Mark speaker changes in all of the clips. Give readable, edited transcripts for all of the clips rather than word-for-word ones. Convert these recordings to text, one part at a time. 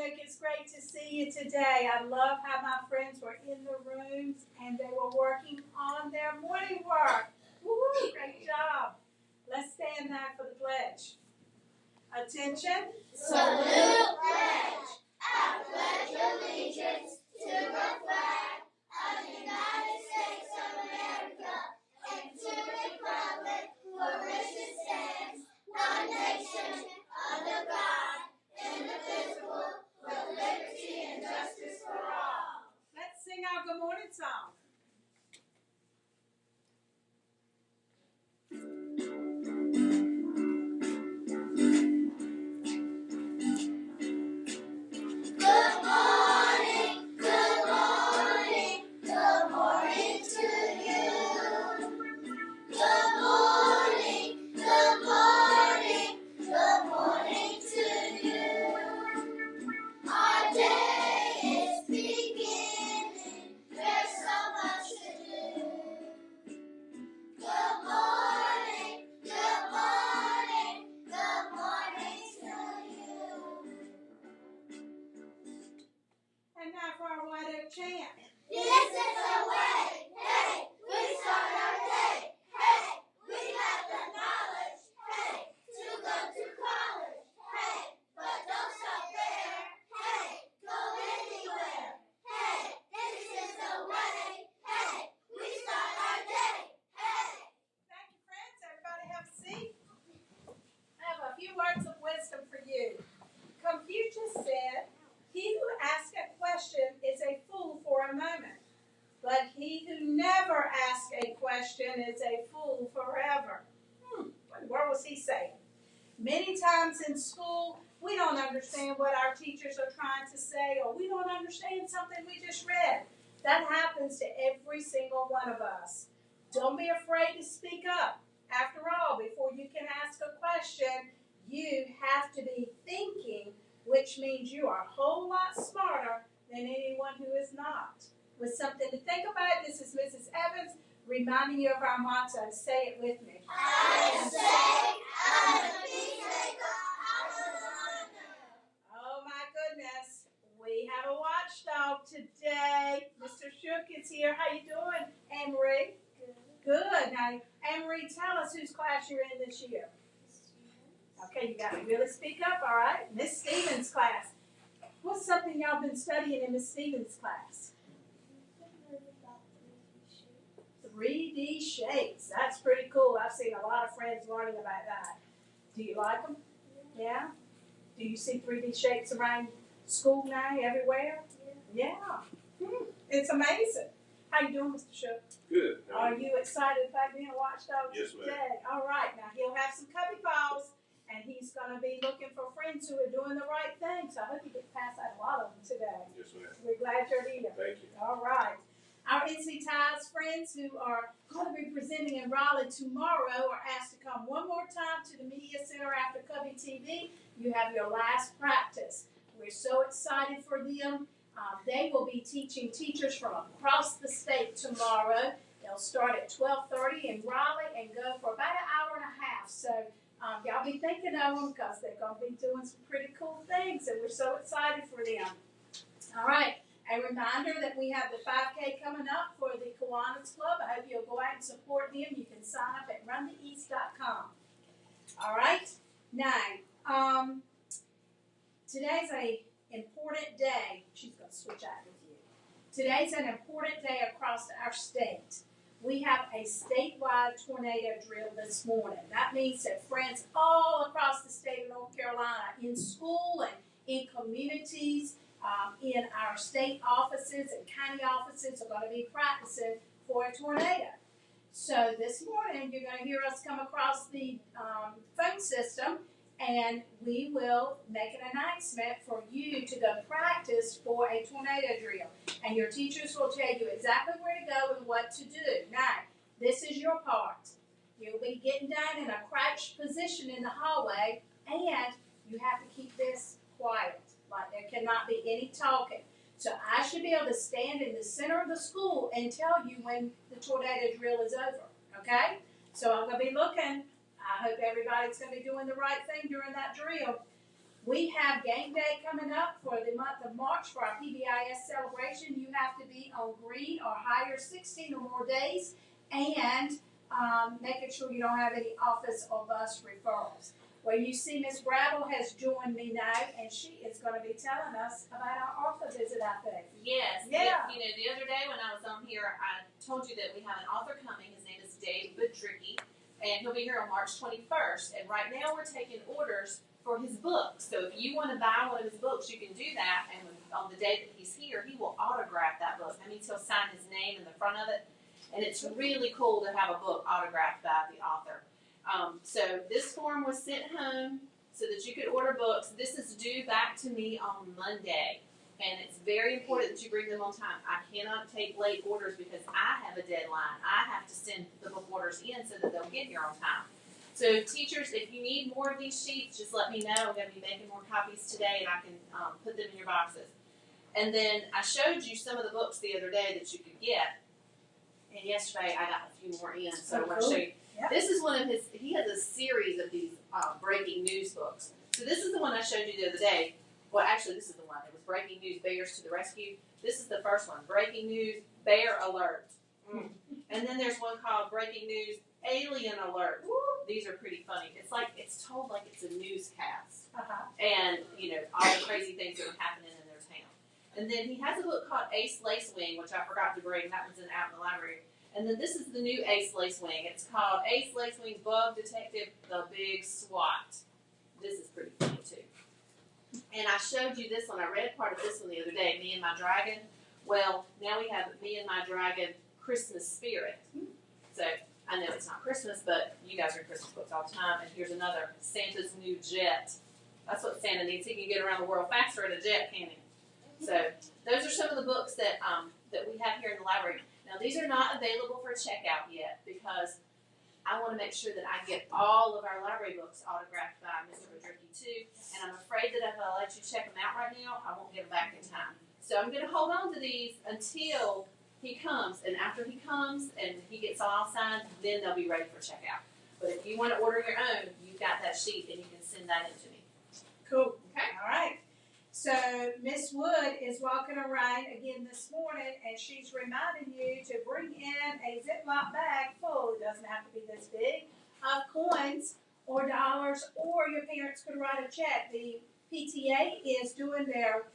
Speaker 1: Shook. It's great to see you today. I love how my friends were in the rooms and they were working on their morning work. Woo, great job. Let's stand now for the pledge. Attention.
Speaker 2: Salute pledge. I pledge allegiance to the flag of the United States of America and to the republic for which it stands, one nation, under God, indivisible, with liberty and justice for all.
Speaker 1: Let's sing our good morning song. And now for our White Oak chant.
Speaker 2: This is the way, hey, we start our day, hey, we have the knowledge, hey, to go to college, hey, but don't stop there, hey, go anywhere, hey, this is the way, hey, we start our day, hey.
Speaker 1: Thank you, friends. Everybody have a seat. I have a few words of wisdom for you. Confucius said, "He who asks a question is a fool for a moment, but he who never asks a question is a fool forever." What in the world was he saying? Many times in school, we don't understand what our teachers are trying to say, or we don't understand something we just read. That happens to every single one of us. Don't be afraid to speak up. After all, before you can ask a question, you have to be thinking, which means you are a whole lot smarter than anyone who is not. With something to think about, this is Mrs. Evans reminding you of our motto. Say it with me.
Speaker 2: I am safe, I'm a peacemaker, I'm a learner.
Speaker 1: Oh my goodness, we have a watchdog today. Mr. Shook is here. How you doing, Anne-Marie? Good. Now, Anne-Marie, tell us whose class you're in this year. Okay, you got to really speak up, all right? Miss Stevens' class. What's something y'all been studying in Miss Stevens' class? 3D shapes. That's pretty cool. I've seen a lot of friends learning about that. Do you like them? Yeah? Do you see 3D shapes around school now, everywhere? Yeah. It's amazing. How you doing, Mr. Shook?
Speaker 3: Good.
Speaker 1: Are you excited about being a watchdog
Speaker 3: Yes, ma'am.
Speaker 1: today? All right. Now, he'll have some cubby balls, and he's going to be looking for friends who are doing the right thing. So I hope you get past out a lot of them today.
Speaker 3: Yes, ma'am.
Speaker 1: We're glad you're here.
Speaker 3: Thank you.
Speaker 1: All right. Our NC Ties friends who are going to be presenting in Raleigh tomorrow are asked to come one more time to the Media Center after CubbieTV. You have your last practice. We're so excited for them. They will be teaching teachers from across the state tomorrow. They'll start at 12:30 in Raleigh and go for about an hour and a half. So y'all be thinking of them because they're going to be doing some pretty cool things, and we're so excited for them. All right. A reminder that we have the 5K coming up for the Kiwanis Club. I hope you'll go out and support them. You can sign up at runtheeast.com. All right. Now, today's a important day. She's going to switch out with you. Today's an important day across our state. We have a statewide tornado drill this morning. That means that friends all across the state of North Carolina, in school and in communities, in our state offices and county offices, are going to be practicing for a tornado. So this morning, you're going to hear us come across the phone system, and we will make an announcement for you to go practice for a tornado drill. And your teachers will tell you exactly where to go and what to do. Now, this is your part. You'll be getting down in a crouched position in the hallway, and you have to keep this quiet. Like, there cannot be any talking. So I should be able to stand in the center of the school and tell you when the tornado drill is over, okay? So I'm going to be looking. I hope everybody's going to be doing the right thing during that drill. We have game day coming up for the month of March for our PBIS celebration. You have to be on green or higher 16 or more days, and making sure you don't have any office or bus referrals. Well, you see Miss Brattle has joined me now, and she is going to be telling us about our author visit, I think.
Speaker 3: Yes.
Speaker 1: Yeah.
Speaker 3: You know, the other day when I was on here, I told you that we have an author coming. His name is Dave Budricki, and he'll be here on March 21st. And right now we're taking orders for his books. So if you want to buy one of his books, you can do that. And on the day that he's here, he will autograph that book. That means he'll sign his name in the front of it. And it's really cool to have a book autographed by the author. So this form was sent home so that you could order books. This is due back to me on Monday. And it's very important that you bring them on time. I cannot take late orders because I have a deadline. I have to send the book orders in so that they'll get here on time. So teachers, if you need more of these sheets, just let me know. I'm going to be making more copies today, and I can put them in your boxes. And then I showed you some of the books the other day that you could get. And yesterday I got a few more in, so I want to show you. Yep. This is one of his, he has a series of these breaking news books. So this is the one I showed you the other day. Well, actually, this is the one. It was Breaking News, Bears to the Rescue. This is the first one, Breaking News, Bear Alert. And then there's one called Breaking News, Alien Alert. Woo. These are pretty funny. It's like, it's told like it's a newscast. And, you know, all the crazy things that are happening in their town. And then he has a book called Ace Lacewing, which I forgot to bring. That one's out in the library. And then this is the new Ace Lacewing. It's called Ace Lacewing Bug Detective, The Big SWAT. This is pretty funny, too. And I showed you this one. I read part of this one the other day, Me and My Dragon. Well, now we have Me and My Dragon Christmas Spirit. So I know it's not Christmas, but you guys read Christmas books all the time. And here's another, Santa's New Jet. That's what Santa needs. He can get around the world faster in a jet, can't he? So those are some of the books that that we have here in the library. Now, these are not available for checkout yet because I want to make sure that I get all of our library books autographed by Mr. Budricki, too. And I'm afraid that if I let you check them out right now, I won't get them back in time. So I'm going to hold on to these until he comes. And after he comes and he gets all signed, then they'll be ready for checkout. But if you want to order your own, you've got that sheet and you can send that in to me.
Speaker 1: Cool. Okay. All right. So Miss Wood is walking around again this morning, and she's reminding you to bring in a Ziploc bag full, it doesn't have to be this big, of coins or dollars, or your parents could write a check. The PTA is doing their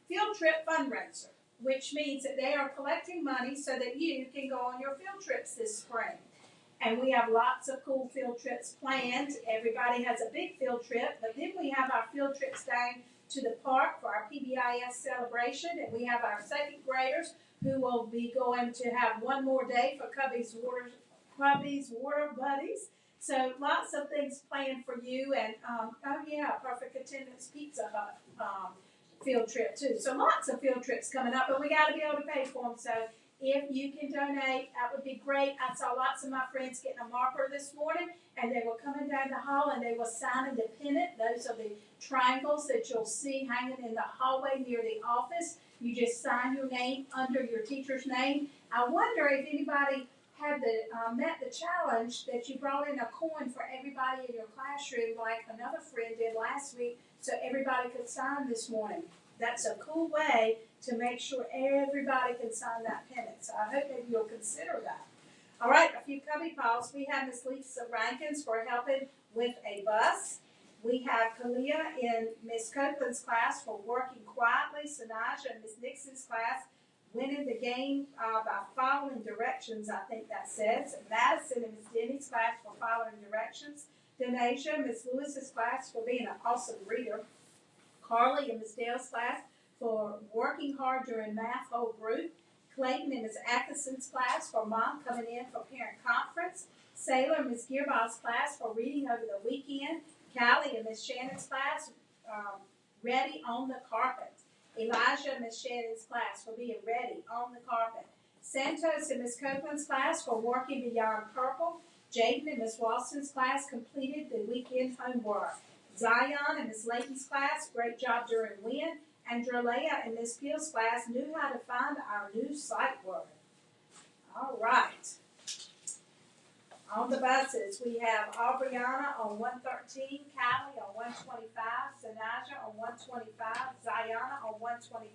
Speaker 1: field trip fundraiser, which means that they are collecting money so that you can go on your field trips this spring. And we have lots of cool field trips planned. Everybody has a big field trip, but then we have our field trips down to the park for our PBIS celebration, and we have our second graders who will be going to have one more day for Cubbie's Water Buddies. So lots of things planned for you, and oh yeah, Perfect Attendance Pizza Hut field trip too. So lots of field trips coming up, but we got to be able to pay for them. So if you can donate, that would be great. I saw lots of my friends getting a marker this morning, and they were coming down the hall and they were signing the pennant. Those are the triangles that you'll see hanging in the hallway near the office. You just sign your name under your teacher's name. I wonder if anybody had met the challenge that you brought in a coin for everybody in your classroom like another friend did last week so everybody could sign this morning. That's a cool way to make sure everybody can sign that pennant. So I hope maybe you'll consider that. All right, a few Cubbie Pals. We have Miss Lisa Rankins for helping with a bus. We have Kalia in Miss Copeland's class for working quietly. Sanaja in Miss Nixon's class winning the game by following directions, I think that says. Madison in Miss Denny's class for following directions. Denasia, Miss Lewis's class for being an awesome reader. Carly in Miss Dale's class for working hard during math whole group. Clayton in Miss Atkinson's class for mom coming in for parent conference. Sailor in Miss Gearbaugh's class for reading over the weekend. Callie in Miss Shannon's class, ready on the carpet. Elijah in Miss Shannon's class for being ready on the carpet. Santos in Miss Copeland's class for working beyond purple. Jaden in Miss Walston's class completed the weekend homework. Zion in Miss Layton's class, great job during WIN. And Drelea in Miss Peel's class knew how to find our new sight word. All right. On the buses, we have Aubriana on 113, Callie on 125, Sanaja on 125, Ziona on 125,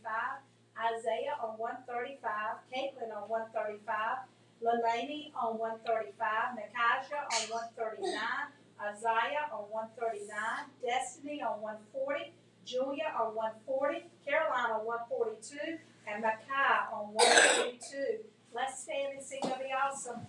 Speaker 1: Isaiah on 135, Caitlin on 135, Leilani on 135, Nakasha on 139, Isaiah on 139, Destiny on 140, Julia on 140, Caroline on 142, and Makai on 142. Let's stand and sing of the awesome.